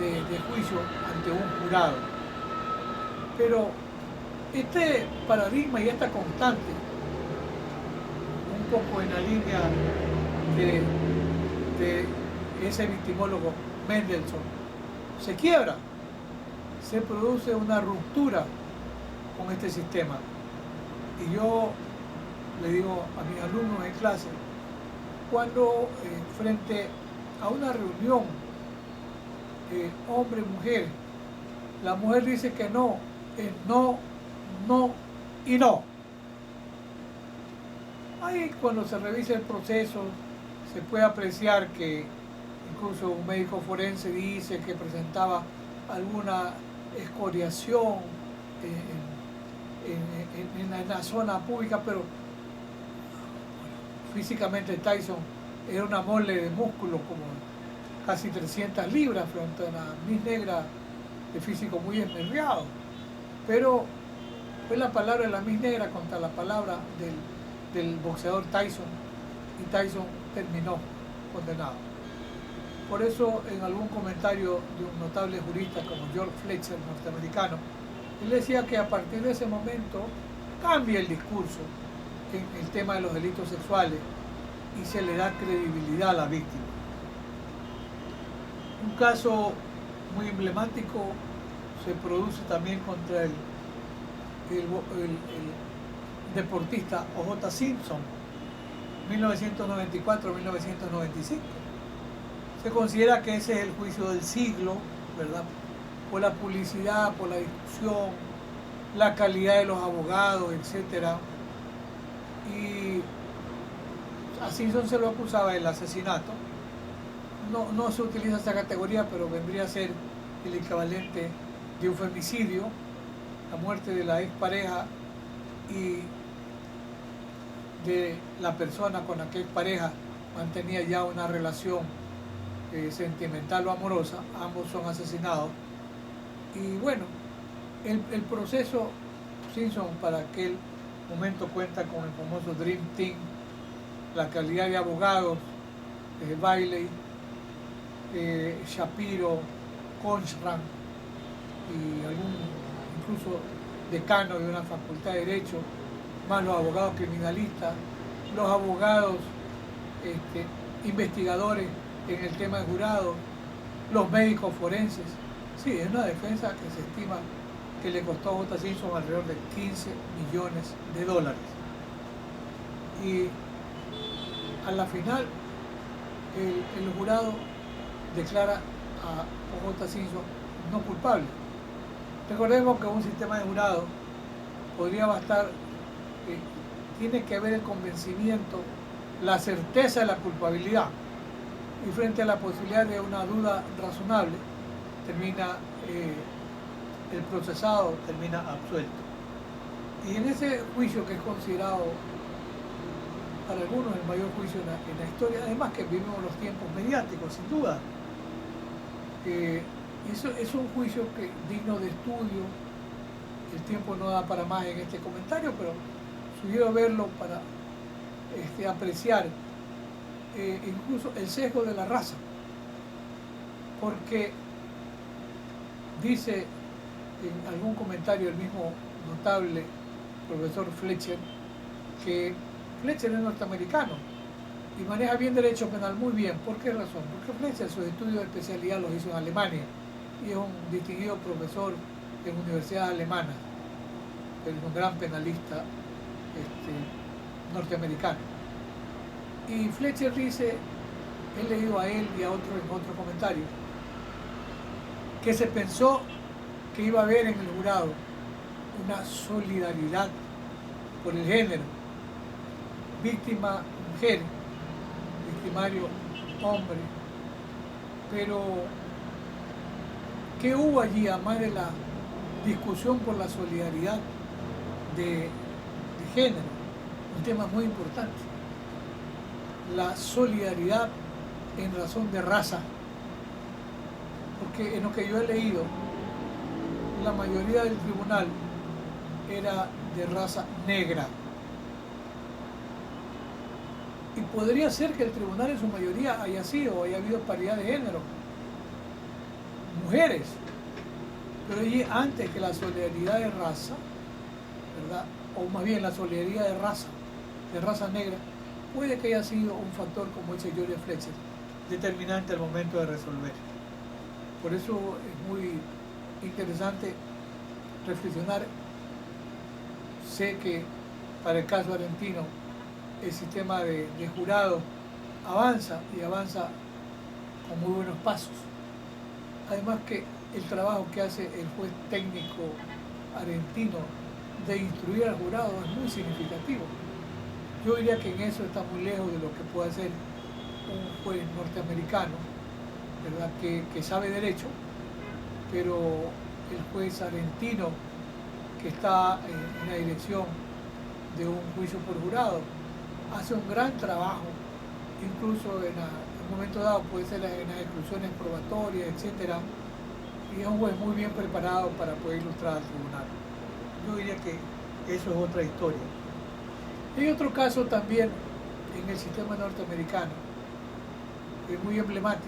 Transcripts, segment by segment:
de juicio ante un jurado. Pero este paradigma y esta constante, un poco en la línea de ese victimólogo Mendelssohn, se quiebra, se produce una ruptura con este sistema. Y yo le digo a mis alumnos en clase, cuando frente a una reunión hombre-mujer, la mujer dice que no, es no, no y no. Ahí cuando se revisa el proceso se puede apreciar que incluso un médico forense dice que presentaba alguna escoriación en la zona pública, pero físicamente Tyson era una mole de músculo como casi 300 libras frente a una Miss Negra de físico muy esmerriado. Pero fue la palabra de la Miss Negra contra la palabra del boxeador Tyson, y Tyson terminó condenado. Por eso, en algún comentario de un notable jurista como George Fletcher, norteamericano, él decía que a partir de ese momento cambia el discurso en el tema de los delitos sexuales y se le da credibilidad a la víctima. Un caso muy emblemático se produce también contra el deportista O.J. Simpson, 1994-1995. Se considera que ese es el juicio del siglo, ¿verdad? Por la publicidad, por la discusión, la calidad de los abogados, etc. Y a Simpson se lo acusaba del asesinato. No se utiliza esta categoría, pero vendría a ser el equivalente de un femicidio, la muerte de la expareja y de la persona con la que expareja mantenía ya una relación sentimental o amorosa. Ambos son asesinados. Y bueno, el proceso Simpson para aquel momento cuenta con el famoso Dream Team, la calidad de abogados, Bailey, Shapiro, Conchran y algún incluso decano de una facultad de Derecho, más los abogados criminalistas, los abogados investigadores en el tema de jurado, los médicos forenses. Sí, es una defensa que se estima que le costó a J. Simpson alrededor de 15 millones de dólares. Y a la final, el jurado declara a J. Simpson no culpable. Recordemos que un sistema de jurado podría bastar, tiene que haber el convencimiento, la certeza de la culpabilidad, y frente a la posibilidad de una duda razonable, termina el procesado termina absuelto. Y en ese juicio, que es considerado para algunos el mayor juicio en la historia, además que vivimos los tiempos mediáticos, sin duda, eso es un juicio digno de estudio. El tiempo no da para más en este comentario, pero sugiero verlo para apreciar incluso el sesgo de la raza, porque dice en algún comentario el mismo notable profesor Fletcher que Fletcher es norteamericano y maneja bien derecho penal, muy bien. ¿Por qué razón? Porque Fletcher sus estudios de especialidad los hizo en Alemania y es un distinguido profesor en universidades alemanas, es un gran penalista norteamericano. Y Fletcher dice, he leído a él y a otro en otro comentario, que se pensó que iba a haber en el jurado una solidaridad por el género, víctima mujer, victimario hombre, pero ¿qué hubo allí, además de la discusión por la solidaridad de género? Un tema muy importante, la solidaridad en razón de raza, porque en lo que yo he leído, la mayoría del tribunal era de raza negra. Y podría ser que el tribunal en su mayoría haya habido paridad de género. mujeres. Pero antes que la solidaridad de raza, ¿verdad? O más bien la solidaridad de raza negra, puede que haya sido un factor, como dice Julia Fletcher, determinante al momento de resolver. Por eso es muy interesante reflexionar. Sé que para el caso argentino el sistema de jurado avanza y avanza con muy buenos pasos. Además que el trabajo que hace el juez técnico argentino de instruir al jurado es muy significativo. Yo diría que en eso está muy lejos de lo que puede hacer un juez norteamericano, ¿verdad? Que sabe derecho, pero el juez argentino que está en la dirección de un juicio por jurado hace un gran trabajo, incluso en un momento dado puede ser en las exclusiones probatorias, etcétera, y es un juez muy bien preparado para poder ilustrar al tribunal. Yo diría que eso es otra historia. Hay otro caso también en el sistema norteamericano, que es muy emblemático,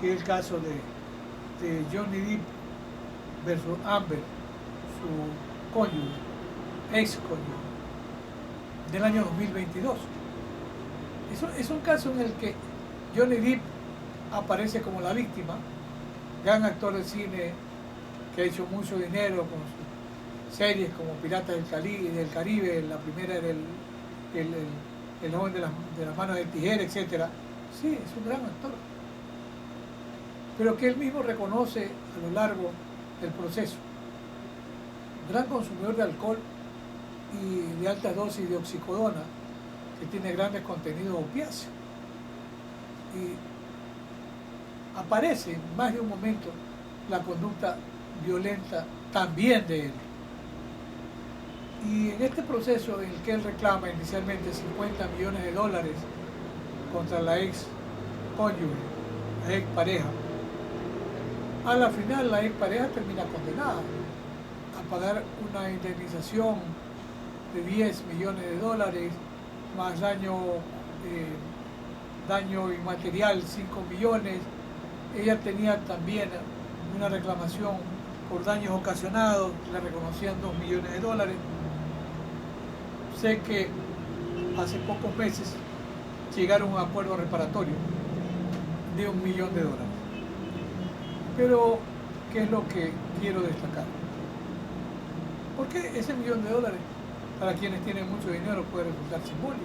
que es el caso de Johnny Depp versus Amber, su cónyuge, ex cónyuge, del año 2022. Es un caso en el que Johnny Depp aparece como la víctima, gran actor de cine que ha hecho mucho dinero con sus series como Piratas del Caribe, la primera era el joven de las manos de tijera, etc. Sí, es un gran actor, pero que él mismo reconoce a lo largo del proceso. Gran consumidor de alcohol y de altas dosis de oxicodona, que tiene grandes contenidos opiáceos. Y aparece en más de un momento la conducta violenta también de él. Y en este proceso en el que él reclama inicialmente 50 millones de dólares contra la ex cónyuge, la ex pareja, a la final la ex pareja termina condenada a pagar una indemnización de 10 millones de dólares, más daño inmaterial 5 millones. Ella tenía también una reclamación por daños ocasionados, le reconocían 2 millones de dólares. Sé que hace pocos meses llegaron a un acuerdo reparatorio de 1 millón de dólares. Pero, ¿qué es lo que quiero destacar? Porque ese 1 millón de dólares, para quienes tienen mucho dinero, puede resultar simbólico.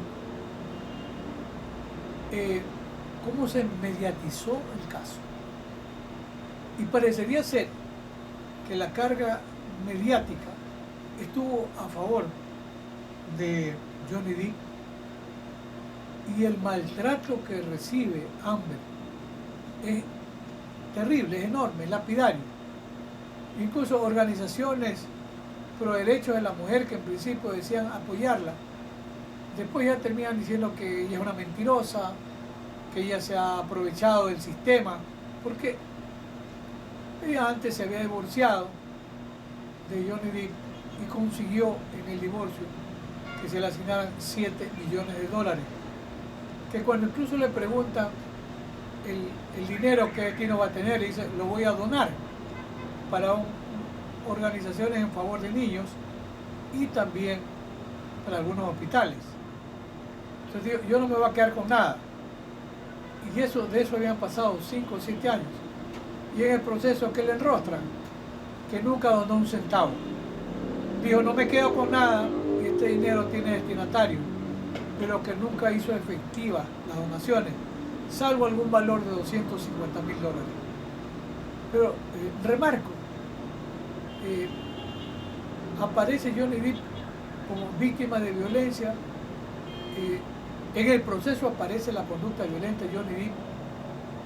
¿Cómo se mediatizó el caso? Y parecería ser que la carga mediática estuvo a favor de Johnny Depp, y el maltrato que recibe Amber es terrible, es enorme, es lapidario. Incluso organizaciones pro derechos de la mujer, que en principio decían apoyarla, después ya terminan diciendo que ella es una mentirosa, que ella se ha aprovechado del sistema, porque ella antes se había divorciado de Johnny Depp y consiguió en el divorcio que se le asignaran 7 millones de dólares, que cuando incluso le preguntan el dinero que Tino va a tener, dice, lo voy a donar para organizaciones en favor de niños y también para algunos hospitales. Entonces yo no me voy a quedar con nada. Y de eso habían pasado 5 o 7 años. Y en el proceso que le enrostran, que nunca donó un centavo. Dijo, no me quedo con nada y este dinero tiene destinatario, pero que nunca hizo efectivas las donaciones, salvo algún valor de 250.000 dólares. Pero remarco, aparece Johnny Depp como víctima de violencia, en el proceso aparece la conducta violenta de Johnny Depp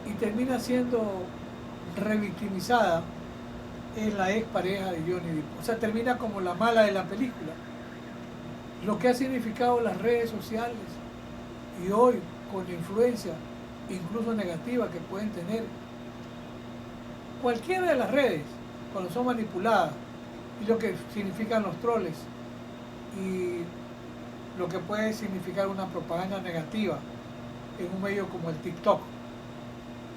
y termina siendo revictimizada en la ex pareja de Johnny Depp. O sea, termina como la mala de la película. Lo que ha significado las redes sociales y hoy con la influencia incluso negativa que pueden tener cualquiera de las redes cuando son manipuladas, y lo que significan los troles y lo que puede significar una propaganda negativa en un medio como el TikTok,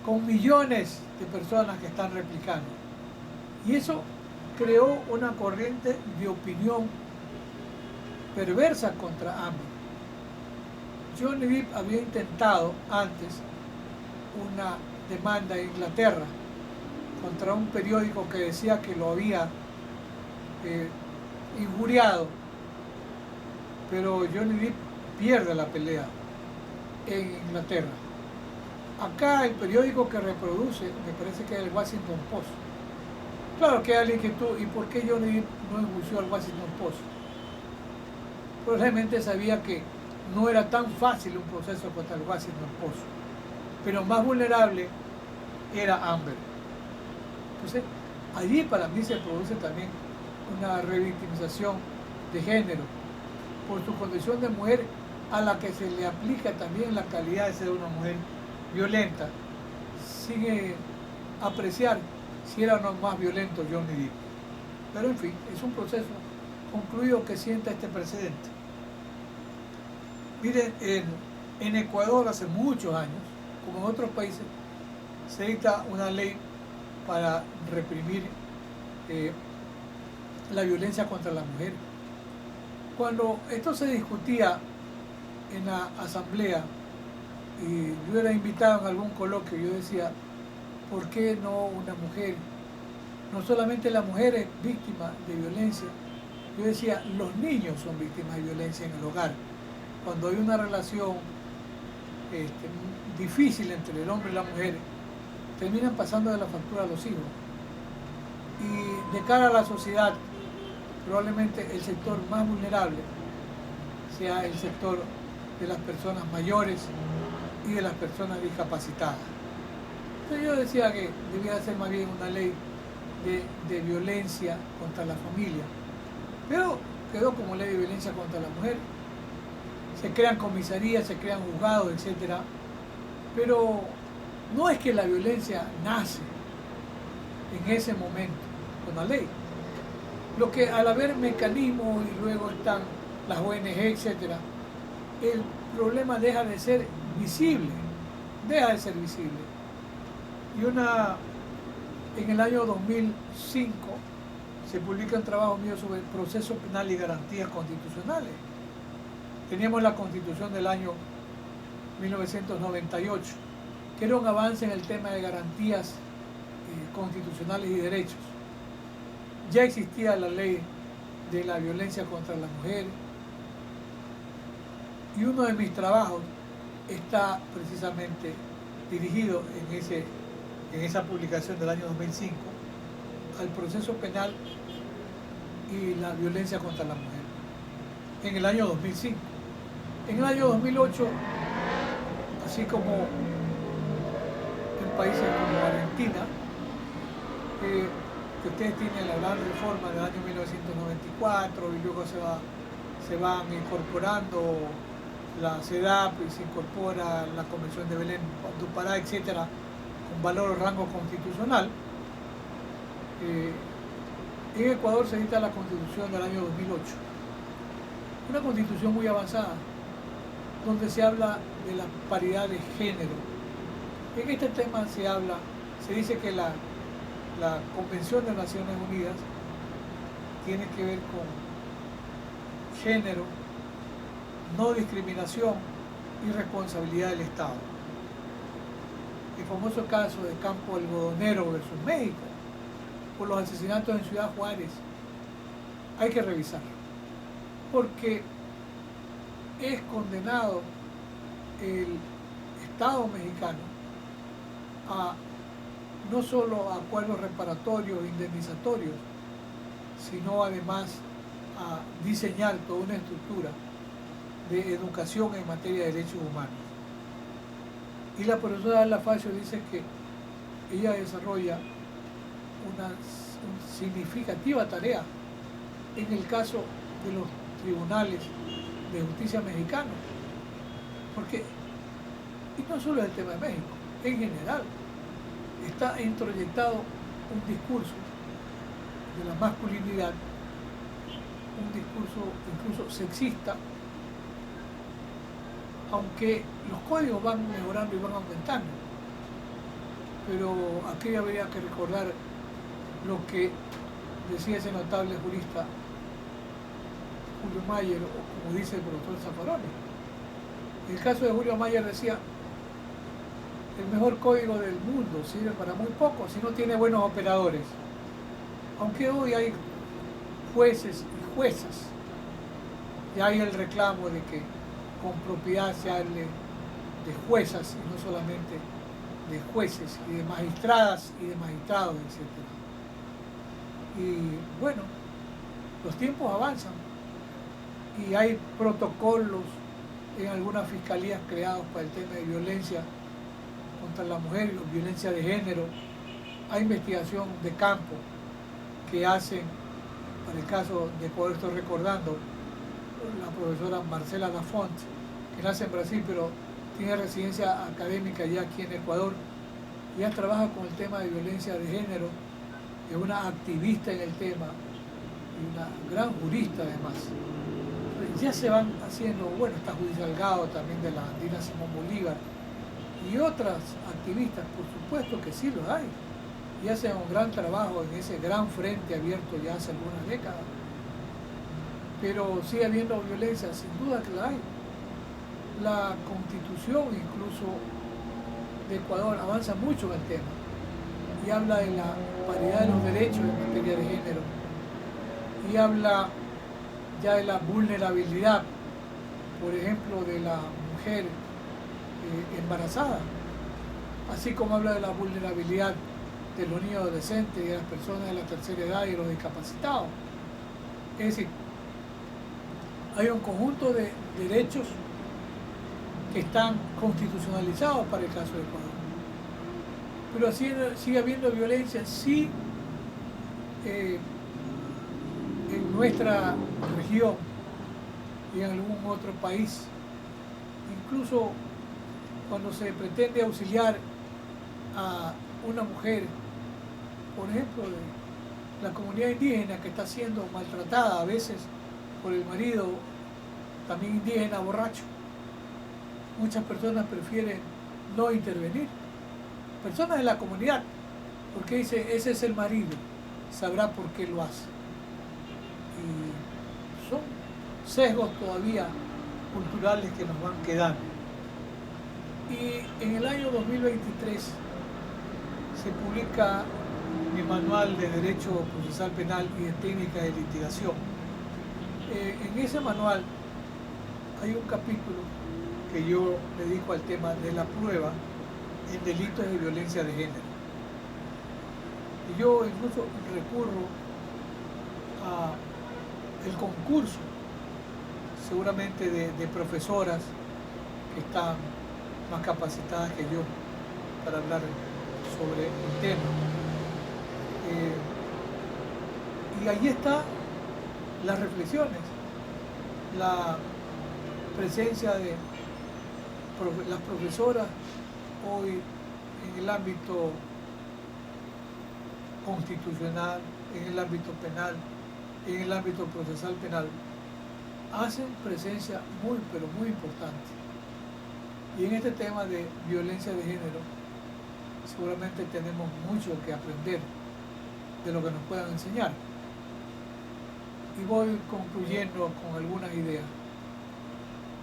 con millones de personas que están replicando. Y eso creó una corriente de opinión perversa contra Amber. Johnny Depp había intentado antes una demanda en Inglaterra contra un periódico que decía que lo había injuriado, pero Johnny Depp pierde la pelea en Inglaterra. Acá el periódico que reproduce, me parece que es el Washington Post. Claro que hay alguien que tú, ¿y por qué Johnny Depp no enjuició al Washington Post? Probablemente sabía que no era tan fácil un proceso contra el Washington Post, pero más vulnerable era Amber. Entonces, allí para mí se produce también una revictimización de género por su condición de mujer, a la que se le aplica también la calidad de ser una mujer violenta, sin apreciar si era o no más violento Johnny Depp. Pero en fin, es un proceso concluido que sienta este precedente. Miren, en Ecuador hace muchos años, como en otros países, se dicta una ley para reprimir la violencia contra la mujer. Cuando esto se discutía en la asamblea y yo era invitado en algún coloquio, yo decía, ¿por qué no una mujer? No solamente la mujer es víctima de violencia, yo decía, los niños son víctimas de violencia en el hogar. Cuando hay una relación difícil entre el hombre y la mujer, terminan pasando de la factura a los hijos. Y de cara a la sociedad, probablemente el sector más vulnerable sea el sector de las personas mayores y de las personas discapacitadas. Entonces yo decía que debía ser más bien una ley de violencia contra la familia, pero quedó como ley de violencia contra la mujer. Se crean comisarías, se crean juzgados, etc. Pero no es que la violencia nace en ese momento con la ley. Lo que al haber mecanismos y luego están las ONG, etc., el problema deja de ser visible, Y en el año 2005 se publica un trabajo mío sobre el proceso penal y garantías constitucionales. Teníamos la Constitución del año 1998, que era un avance en el tema de garantías constitucionales y derechos. Ya existía la ley de la violencia contra la mujer, y uno de mis trabajos está precisamente dirigido en esa publicación del año 2005 al proceso penal y la violencia contra la mujer, en el año 2005. En el año 2008, así como en países como Argentina, que ustedes tienen la gran reforma del año 1994 y luego se van incorporando la CEDAW y se incorpora la Convención de Belén do Pará, etcétera, con valor o rango constitucional. En Ecuador se edita la Constitución del año 2008, una constitución muy avanzada, donde se habla de la paridad de género. En este tema se dice que la Convención de Naciones Unidas tiene que ver con género, no discriminación y responsabilidad del Estado. El famoso caso de Campo Algodonero versus México, por los asesinatos en Ciudad Juárez, hay que revisar, porque es condenado el Estado mexicano a no solo a acuerdos reparatorios e indemnizatorios, sino además a diseñar toda una estructura de educación en materia de derechos humanos. Y la profesora Ala Facio dice que ella desarrolla una significativa tarea en el caso de los tribunales de justicia mexicanos, porque, y no solo es el tema de México, en general, está introyectado un discurso de la masculinidad, un discurso incluso sexista, aunque los códigos van mejorando y van aumentando. pero aquí habría que recordar lo que decía ese notable jurista Julio Mayer, o como dice el profesor Zaffaroni. En el caso de Julio Mayer decía: el mejor código del mundo sirve para muy poco si no tiene buenos operadores. Aunque hoy hay jueces y juezas, y hay el reclamo de que con propiedad se hable de juezas y no solamente de jueces, y de magistradas y de magistrados, etc. Y bueno, los tiempos avanzan y hay protocolos en algunas fiscalías creados para el tema de violencia contra la mujer y violencia de género. Hay investigación de campo que hacen, para el caso de Ecuador estoy recordando, la profesora Marcela Lafont, que nace en Brasil, pero tiene residencia académica ya aquí en Ecuador. Ella trabaja con el tema de violencia de género, es una activista en el tema y una gran jurista además. Ya se van haciendo, bueno, está Judith Salgado también de la andina Simón Bolívar, y otras activistas, por supuesto que sí los hay, y hacen un gran trabajo en ese gran frente abierto ya hace algunas décadas. Pero sigue habiendo violencia, sin duda que la hay. La Constitución incluso de Ecuador avanza mucho en el tema y habla de la paridad de los derechos en materia de género y habla ya de la vulnerabilidad, por ejemplo, de la mujer embarazada, así como habla de la vulnerabilidad de los niños adolescentes y de las personas de la tercera edad y de los discapacitados. Es decir, hay un conjunto de derechos que están constitucionalizados para el caso de Ecuador. Pero sigue habiendo violencia, sí, en nuestra región y en algún otro país. Incluso cuando se pretende auxiliar a una mujer, por ejemplo, de la comunidad indígena que está siendo maltratada a veces por el marido, también indígena borracho, muchas personas prefieren no intervenir. Personas de la comunidad, porque dice, ese es el marido, sabrá por qué lo hace. Y son sesgos todavía culturales que nos van quedando. Y en el año 2023 se publica mi manual de Derecho Procesal Penal y de Técnica de Litigación. En ese manual hay un capítulo que yo dedico al tema de la prueba en delitos de violencia de género. Y yo incluso recurro a el concurso, seguramente de profesoras que están más capacitadas que yo para hablar sobre el tema. Y ahí están las reflexiones, la presencia de las profesoras hoy en el ámbito constitucional, en el ámbito penal, en el ámbito procesal penal, hacen presencia muy, pero muy importante. Y en este tema de violencia de género, seguramente tenemos mucho que aprender de lo que nos puedan enseñar. Y voy concluyendo con algunas ideas.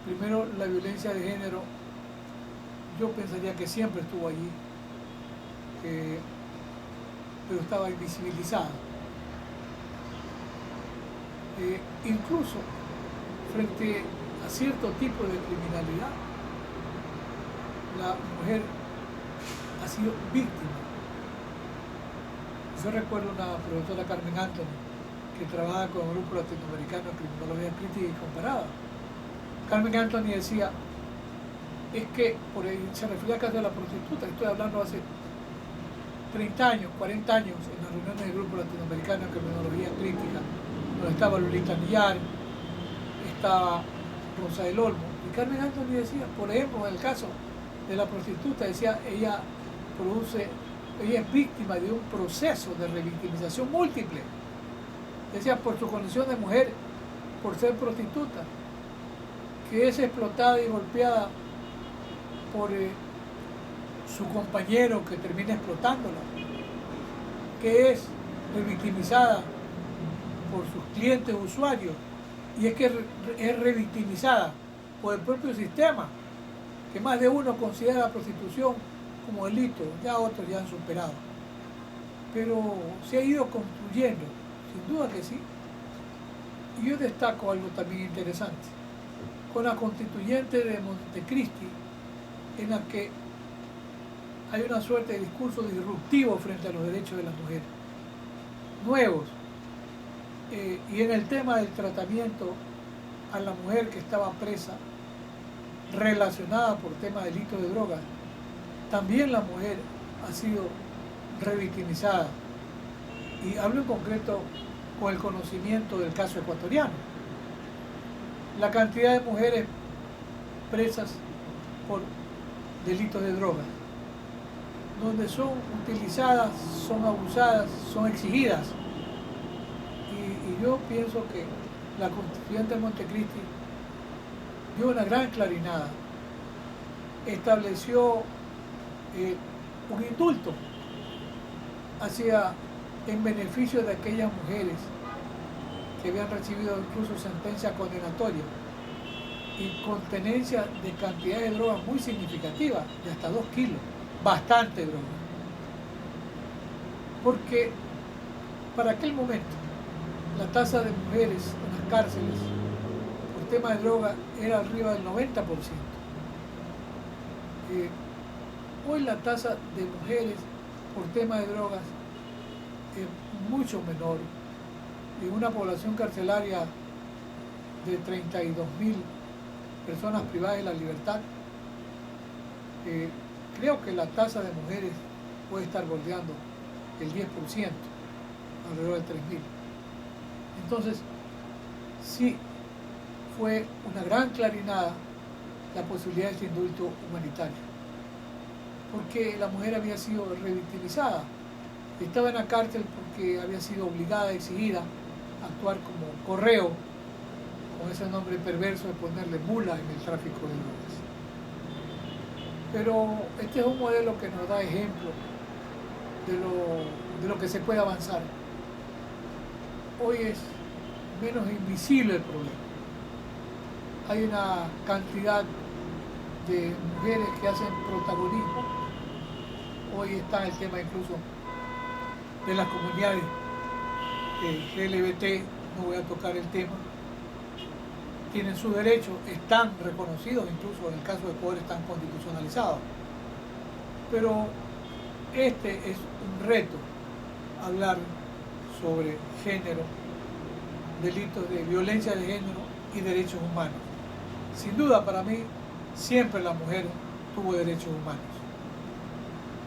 Primero, la violencia de género, yo pensaría que siempre estuvo allí, pero estaba invisibilizada. Incluso frente a cierto tipo de criminalidad, la mujer ha sido víctima. Yo recuerdo una profesora, Carmen Anthony, que trabaja con el Grupo Latinoamericano de Criminología Crítica y Comparada. Carmen Anthony decía, es que, se refería al caso de la prostituta, estoy hablando hace 30 años, 40 años, en las reuniones del Grupo Latinoamericano de Criminología Crítica, donde estaba Lolita Millar, estaba Rosa del Olmo. Y Carmen Anthony decía, por ejemplo, en el caso de la prostituta, decía, ella es víctima de un proceso de revictimización múltiple. Decía, por su condición de mujer, por ser prostituta, que es explotada y golpeada por su compañero que termina explotándola, que es revictimizada por sus clientes usuarios, y es que es revictimizada por el propio sistema, que más de uno considera la prostitución como delito, ya otros ya han superado. Pero se ha ido construyendo, sin duda que sí. Y yo destaco algo también interesante, con la constituyente de Montecristi, en la que hay una suerte de discurso disruptivo frente a los derechos de las mujeres, nuevos, y en el tema del tratamiento a la mujer que estaba presa, relacionada por tema de delitos de drogas, también la mujer ha sido revictimizada. Y hablo en concreto con el conocimiento del caso ecuatoriano. La cantidad de mujeres presas por delitos de drogas, donde son utilizadas, son abusadas, son exigidas. Y yo pienso que la constituyente de Montecristi dio una gran clarinada, estableció un indulto en beneficio de aquellas mujeres que habían recibido incluso sentencia condenatoria y con tenencia de cantidad de drogas muy significativa, de hasta 2 kilos, bastante droga. Porque para aquel momento la tasa de mujeres en las cárceles por tema de droga era arriba del 90%. Hoy la tasa de mujeres por tema de drogas es mucho menor. En una población carcelaria de 32.000 personas privadas de la libertad, creo que la tasa de mujeres puede estar bordeando el 10%, alrededor de 3.000. Entonces, sí, fue una gran clarinada la posibilidad de este indulto humanitario, porque la mujer había sido revictimizada, estaba en la cárcel porque había sido obligada, exigida a actuar como correo, con ese nombre perverso de ponerle mula en el tráfico de drogas. Pero este es un modelo que nos da ejemplo de lo que se puede avanzar. Hoy es menos invisible el problema. Hay una cantidad de mujeres que hacen protagonismo. Hoy está el tema incluso de las comunidades LGBT, no voy a tocar el tema, tienen sus derechos, están reconocidos, incluso en el caso de Ecuador están constitucionalizados. Pero este es un reto, hablar sobre género, delitos de violencia de género y derechos humanos. Sin duda, para mí, siempre la mujer tuvo derechos humanos.